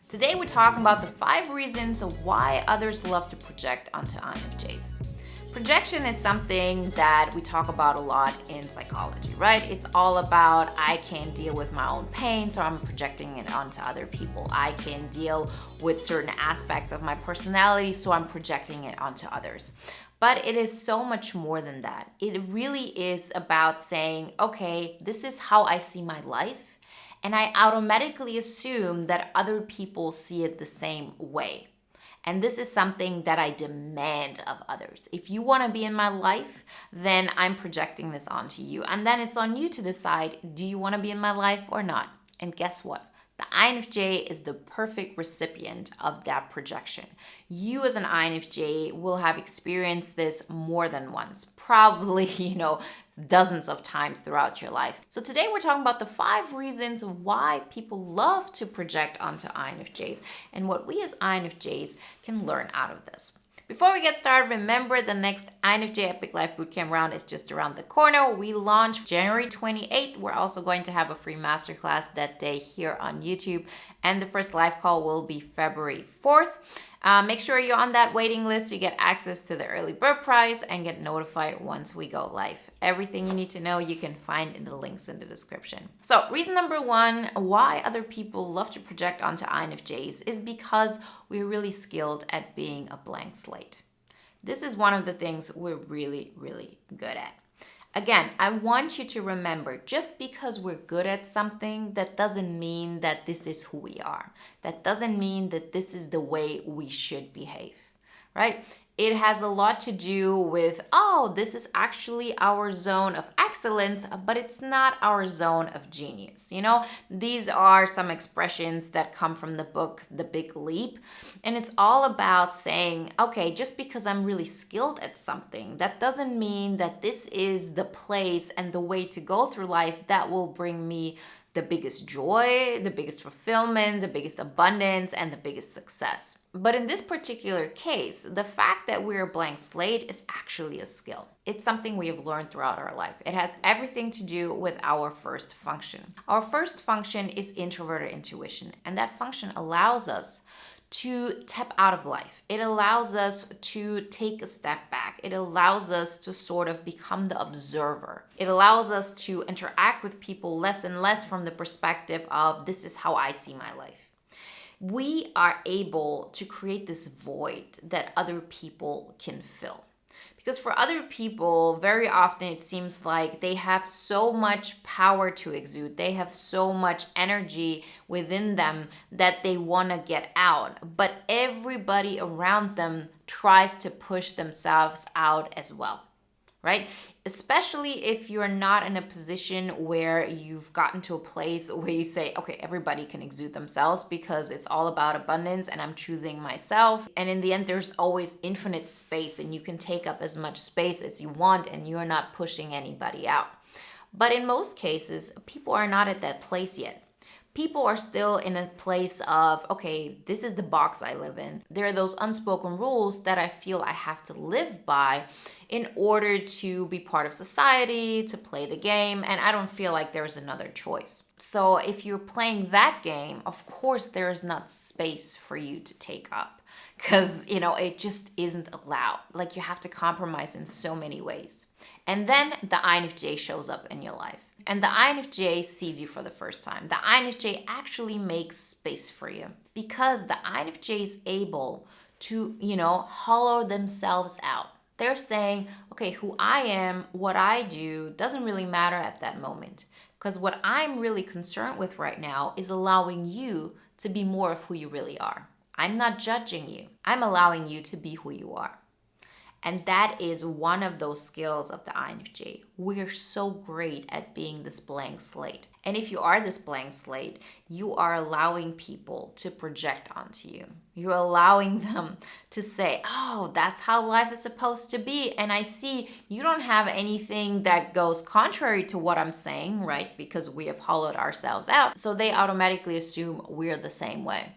Today we're talking about the 5 reasons why others love to project onto INFJs. Projection is something that we talk about a lot in psychology, right? It's all about I can't deal with my own pain, so I'm projecting it onto other people. I can deal with certain aspects of my personality, so I'm projecting it onto others. But it is so much more than that. It really is about saying, okay, this is how I see my life, and I automatically assume that other people see it the same way. And this is something that I demand of others. If you want to be in my life, then I'm projecting this onto you. And then it's on you to decide, do you want to be in my life or not? And guess what? The INFJ is the perfect recipient of that projection. You as an INFJ will have experienced this more than once, probably, dozens of times throughout your life. So today we're talking about the 5 reasons why people love to project onto INFJs and what we as INFJs can learn out of this. Before we get started, remember the next INFJ Epic Life Bootcamp round is just around the corner. We launch January 28th. We're also going to have a free masterclass that day here on YouTube. And the first live call will be February 4th. Make sure you're on that waiting list to get access to the early bird prize and get notified once we go live. Everything you need to know you can find in the links in the description. So reason number 1 why other people love to project onto INFJs is because we're really skilled at being a blank slate. This is one of the things we're really, really good at. Again, I want you to remember, just because we're good at something, that doesn't mean that this is who we are. That doesn't mean that this is the way we should behave, right? It has a lot to do with, this is actually our zone of excellence, but it's not our zone of genius. These are some expressions that come from the book, The Big Leap. And it's all about saying, okay, just because I'm really skilled at something, that doesn't mean that this is the place and the way to go through life that will bring me the biggest joy, the biggest fulfillment, the biggest abundance, and the biggest success. But in this particular case, the fact that we're a blank slate is actually a skill. It's something we have learned throughout our life. It has everything to do with our first function. Our first function is introverted intuition, and that function allows us to tap out of life. It allows us to take a step back. It allows us to sort of become the observer. It allows us to interact with people less and less from the perspective of this is how I see my life. We are able to create this void that other people can fill. Because for other people, very often it seems like they have so much power to exude. They have so much energy within them that they want to get out. But everybody around them tries to push themselves out as well, right? Especially if you're not in a position where you've gotten to a place where you say, okay, everybody can exude themselves because it's all about abundance and I'm choosing myself. And in the end, there's always infinite space and you can take up as much space as you want and you're not pushing anybody out. But in most cases, people are not at that place yet. People are still in a place of, okay, this is the box I live in. There are those unspoken rules that I feel I have to live by in order to be part of society, to play the game, and I don't feel like there's another choice. So if you're playing that game, of course, there is not space for you to take up because, it just isn't allowed. Like you have to compromise in so many ways. And then the INFJ shows up in your life. And the INFJ sees you for the first time. The INFJ actually makes space for you because the INFJ is able to, hollow themselves out. They're saying, okay, who I am, what I do doesn't really matter at that moment. Because what I'm really concerned with right now is allowing you to be more of who you really are. I'm not judging you. I'm allowing you to be who you are. And that is one of those skills of the INFJ. We're so great at being this blank slate. And if you are this blank slate, you are allowing people to project onto you. You're allowing them to say, that's how life is supposed to be. And I see you don't have anything that goes contrary to what I'm saying, right? Because we have hollowed ourselves out. So they automatically assume we're the same way.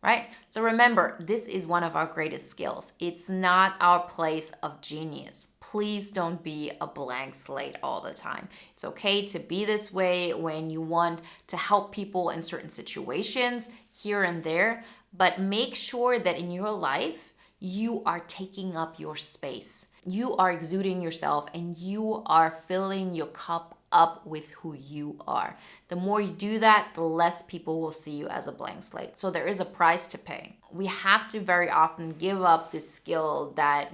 right? So remember, this is one of our greatest skills. It's not our place of genius. Please don't be a blank slate all the time. It's okay to be this way when you want to help people in certain situations here and there, but make sure that in your life, you are taking up your space. You are exuding yourself and you are filling your cup up with who you are. The more you do that, the less people will see you as a blank slate. So there is a price to pay. We have to very often give up this skill that,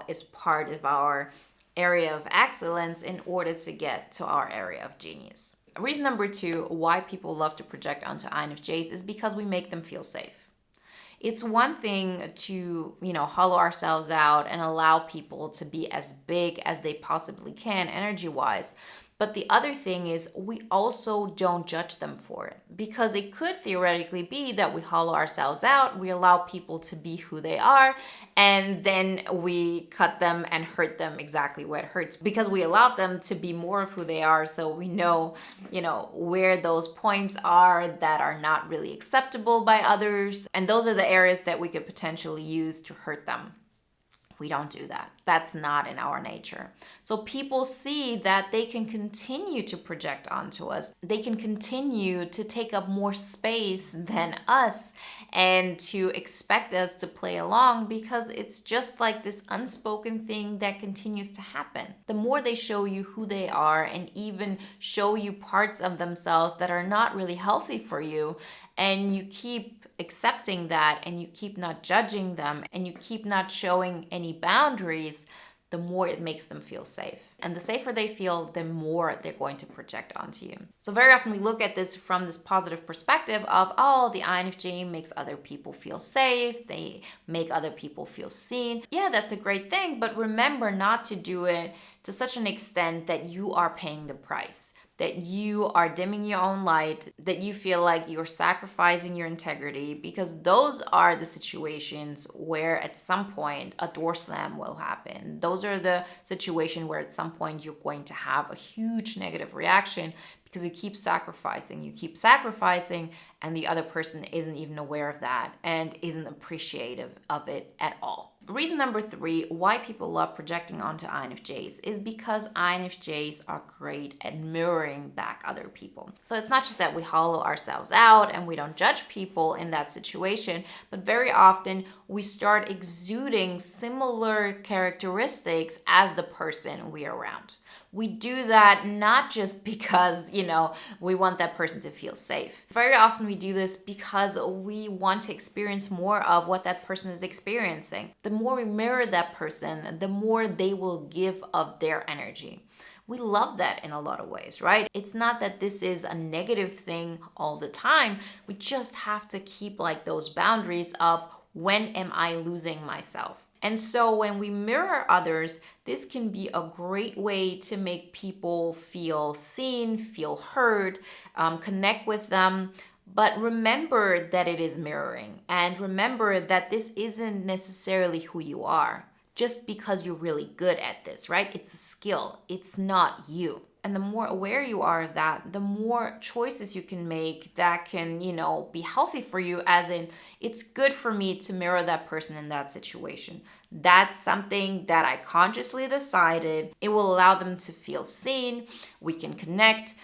is part of our area of excellence in order to get to our area of genius. Reason number 2 why people love to project onto INFJs is because we make them feel safe. It's one thing to, hollow ourselves out and allow people to be as big as they possibly can energy-wise. But the other thing is we also don't judge them for it, because it could theoretically be that we hollow ourselves out, we allow people to be who they are, and then we cut them and hurt them exactly where it hurts because we allowed them to be more of who they are. So we know, where those points are that are not really acceptable by others. And those are the areas that we could potentially use to hurt them. We don't do that. That's not in our nature. So people see that they can continue to project onto us. They can continue to take up more space than us and to expect us to play along, because it's just like this unspoken thing that continues to happen. The more they show you who they are and even show you parts of themselves that are not really healthy for you, and you keep accepting that and you keep not judging them and you keep not showing any boundaries, the more it makes them feel safe. And the safer they feel, the more they're going to project onto you. So very often we look at this from this positive perspective of, the INFJ makes other people feel safe. They make other people feel seen. Yeah, that's a great thing, but remember not to do it to such an extent that you are paying the price, that you are dimming your own light, that you feel like you're sacrificing your integrity, because those are the situations where at some point a door slam will happen. Those are the situations where at some point you're going to have a huge negative reaction because you keep sacrificing, and the other person isn't even aware of that and isn't appreciative of it at all. Reason number 3 why people love projecting onto INFJs is because INFJs are great at mirroring back other people. So it's not just that we hollow ourselves out and we don't judge people in that situation, but very often we start exuding similar characteristics as the person we're around. We do that not just because, we want that person to feel safe. Very often we do this because we want to experience more of what that person is experiencing. The more we mirror that person, the more they will give of their energy. We love that in a lot of ways, right? It's not that this is a negative thing all the time. We just have to keep those boundaries of, when am I losing myself? And so when we mirror others, this can be a great way to make people feel seen, feel heard, connect with them. But remember that it is mirroring, and remember that this isn't necessarily who you are just because you're really good at this, right? It's a skill. It's not you. And the more aware you are of that, the more choices you can make that can, be healthy for you, as in, it's good for me to mirror that person in that situation. That's something that I consciously decided. It will allow them to feel seen. We can connect.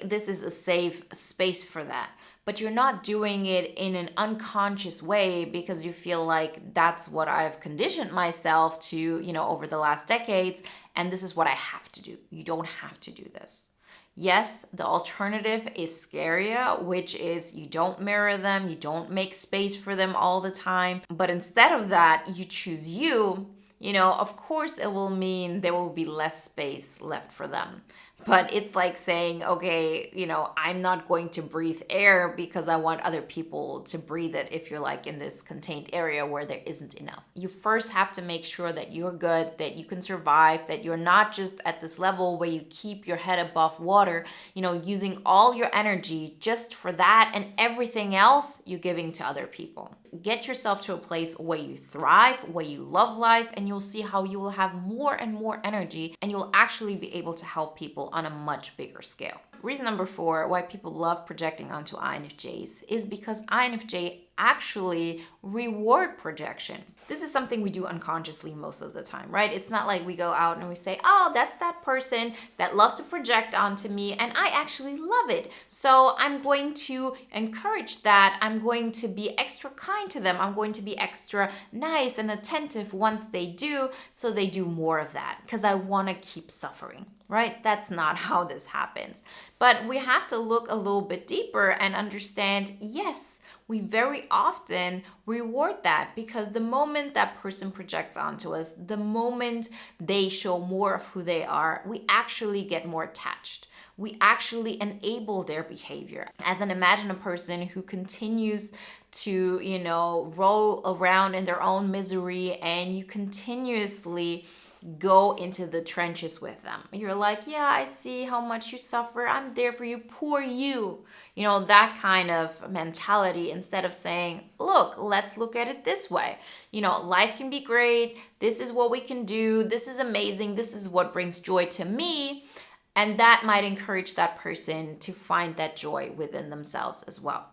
This is a safe space for that. But you're not doing it in an unconscious way because you feel like that's what I've conditioned myself to, over the last decades, and this is what I have to do. You don't have to do this. Yes, the alternative is scarier, which is you don't mirror them, you don't make space for them all the time, but instead of that, you choose you. Of course it will mean there will be less space left for them. But it's like saying, okay, I'm not going to breathe air because I want other people to breathe it if you're in this contained area where there isn't enough. You first have to make sure that you're good, that you can survive, that you're not just at this level where you keep your head above water, using all your energy just for that, and everything else you're giving to other people. Get yourself to a place where you thrive, where you love life, and you'll see how you will have more and more energy, and you'll actually be able to help people on a much bigger scale. Reason number 4 why people love projecting onto INFJs is because INFJ actually reward projection. This is something we do unconsciously most of the time, right? It's not like we go out and we say, oh, that's that person that loves to project onto me, and I actually love it. So I'm going to encourage that. I'm going to be extra kind to them. I'm going to be extra nice and attentive once they do, so they do more of that because I want to keep suffering. Right? That's not how this happens. But we have to look a little bit deeper and understand, yes, we very often reward that because the moment that person projects onto us, the moment they show more of who they are, we actually get more attached. We actually enable their behavior. As an imagine a person who continues to, roll around in their own misery, and you continuously go into the trenches with them. You're like, yeah, I see how much you suffer. I'm there for you. Poor you. That kind of mentality, instead of saying, look, let's look at it this way. Life can be great. This is what we can do. This is amazing. This is what brings joy to me. And that might encourage that person to find that joy within themselves as well.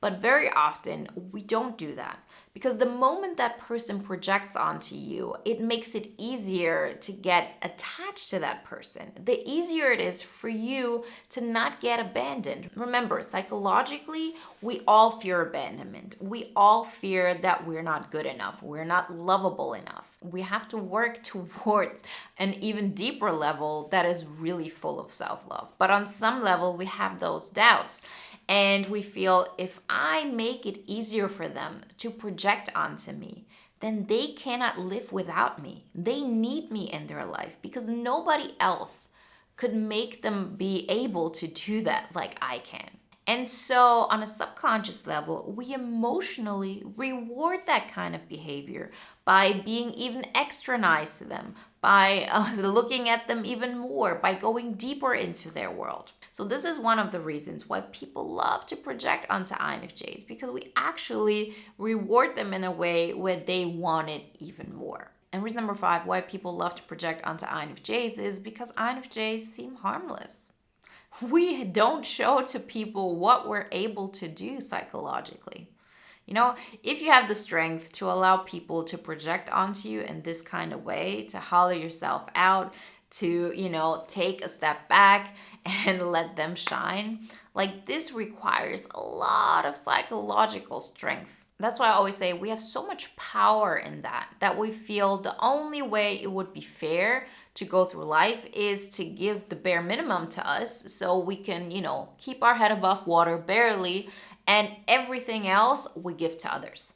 But very often we don't do that, because the moment that person projects onto you, it makes it easier to get attached to that person. The easier it is for you to not get abandoned. Remember, psychologically, we all fear abandonment. We all fear that we're not good enough. We're not lovable enough. We have to work towards an even deeper level that is really full of self-love. But on some level, we have those doubts. And we feel, if I make it easier for them to project onto me, then they cannot live without me. They need me in their life because nobody else could make them be able to do that like I can. And so on a subconscious level, we emotionally reward that kind of behavior by being even extra nice to them, by looking at them even more, by going deeper into their world. So this is one of the reasons why people love to project onto INFJs, because we actually reward them in a way where they want it even more. And reason number 5 why people love to project onto INFJs is because INFJs seem harmless. We don't show to people what we're able to do psychologically. If you have the strength to allow people to project onto you in this kind of way, to hollow yourself out, to, take a step back and let them shine, like, this requires a lot of psychological strength. That's why I always say we have so much power in that we feel the only way it would be fair to go through life is to give the bare minimum to us so we can, keep our head above water barely, and everything else we give to others.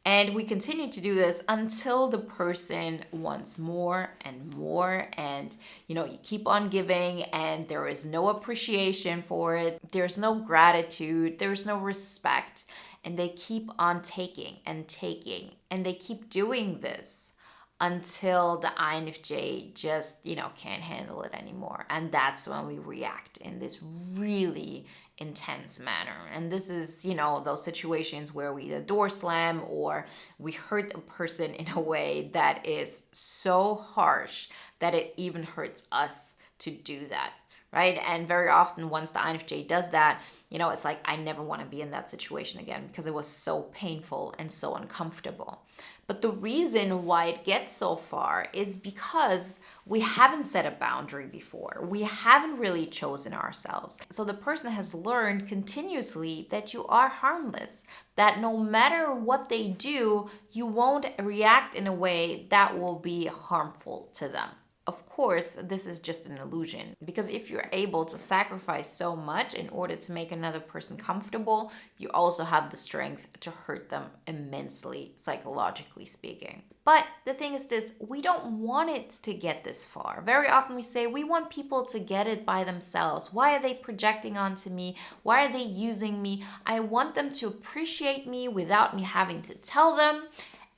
And we continue to do this until the person wants more and more. And, you keep on giving and there is no appreciation for it. There's no gratitude. There's no respect. And they keep on taking and taking. And they keep doing this until the INFJ just, can't handle it anymore. And that's when we react in this really intense manner. And this is, those situations where we either door slam or we hurt a person in a way that is so harsh that it even hurts us to do that. Right? And very often once the INFJ does that, it's like, I never want to be in that situation again because it was so painful and so uncomfortable. But the reason why it gets so far is because we haven't set a boundary before. We haven't really chosen ourselves. So the person has learned continuously that you are harmless, that no matter what they do, you won't react in a way that will be harmful to them. Of course, this is just an illusion, because if you're able to sacrifice so much in order to make another person comfortable, you also have the strength to hurt them immensely, psychologically speaking. But the thing is this, we don't want it to get this far. Very often we say, we want people to get it by themselves. Why are they projecting onto me? Why are they using me? I want them to appreciate me without me having to tell them.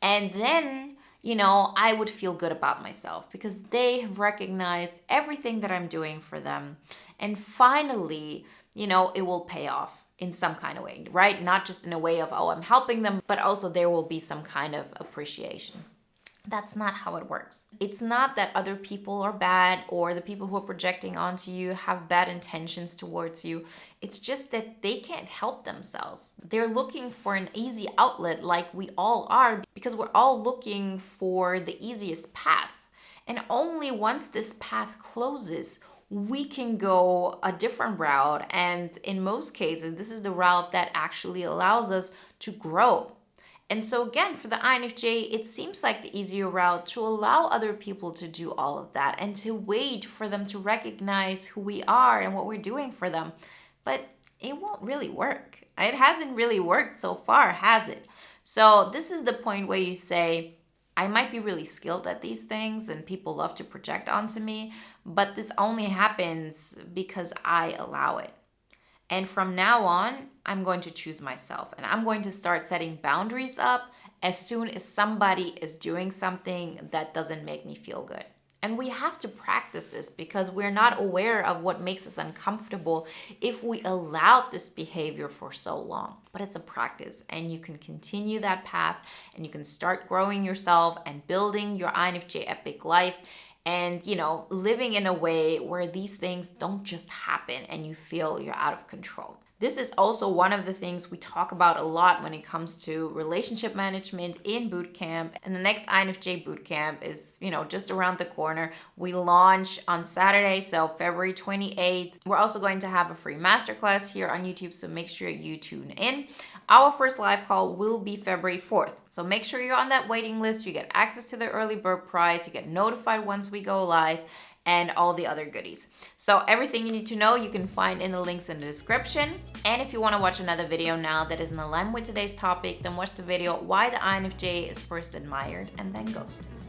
And then I would feel good about myself because they have recognized everything that I'm doing for them. And finally, it will pay off in some kind of way, right? Not just in a way of, I'm helping them, but also there will be some kind of appreciation. That's not how it works. It's not that other people are bad or the people who are projecting onto you have bad intentions towards you. It's just that they can't help themselves. They're looking for an easy outlet like we all are, because we're all looking for the easiest path. And only once this path closes, we can go a different route. And in most cases, this is the route that actually allows us to grow. And so again, for the INFJ, it seems like the easier route to allow other people to do all of that and to wait for them to recognize who we are and what we're doing for them. But it won't really work. It hasn't really worked so far, has it? So this is the point where you say, I might be really skilled at these things and people love to project onto me, but this only happens because I allow it. And from now on, I'm going to choose myself and I'm going to start setting boundaries up as soon as somebody is doing something that doesn't make me feel good. And we have to practice this because we're not aware of what makes us uncomfortable if we allowed this behavior for so long. But it's a practice and you can continue that path and you can start growing yourself and building your INFJ epic life and, living in a way where these things don't just happen and you feel you're out of control. This is also one of the things we talk about a lot when it comes to relationship management in bootcamp. And the next INFJ bootcamp is, just around the corner. We launch on Saturday, so February 28th. We're also going to have a free masterclass here on YouTube, so make sure you tune in. Our first live call will be February 4th. So make sure you're on that waiting list. You get access to the early bird price. You get notified once we go live, and all the other goodies. So everything you need to know, you can find in the links in the description. And if you want to watch another video now that is in alignment with today's topic, then watch the video Why the INFJ is First Admired and Then Ghosted.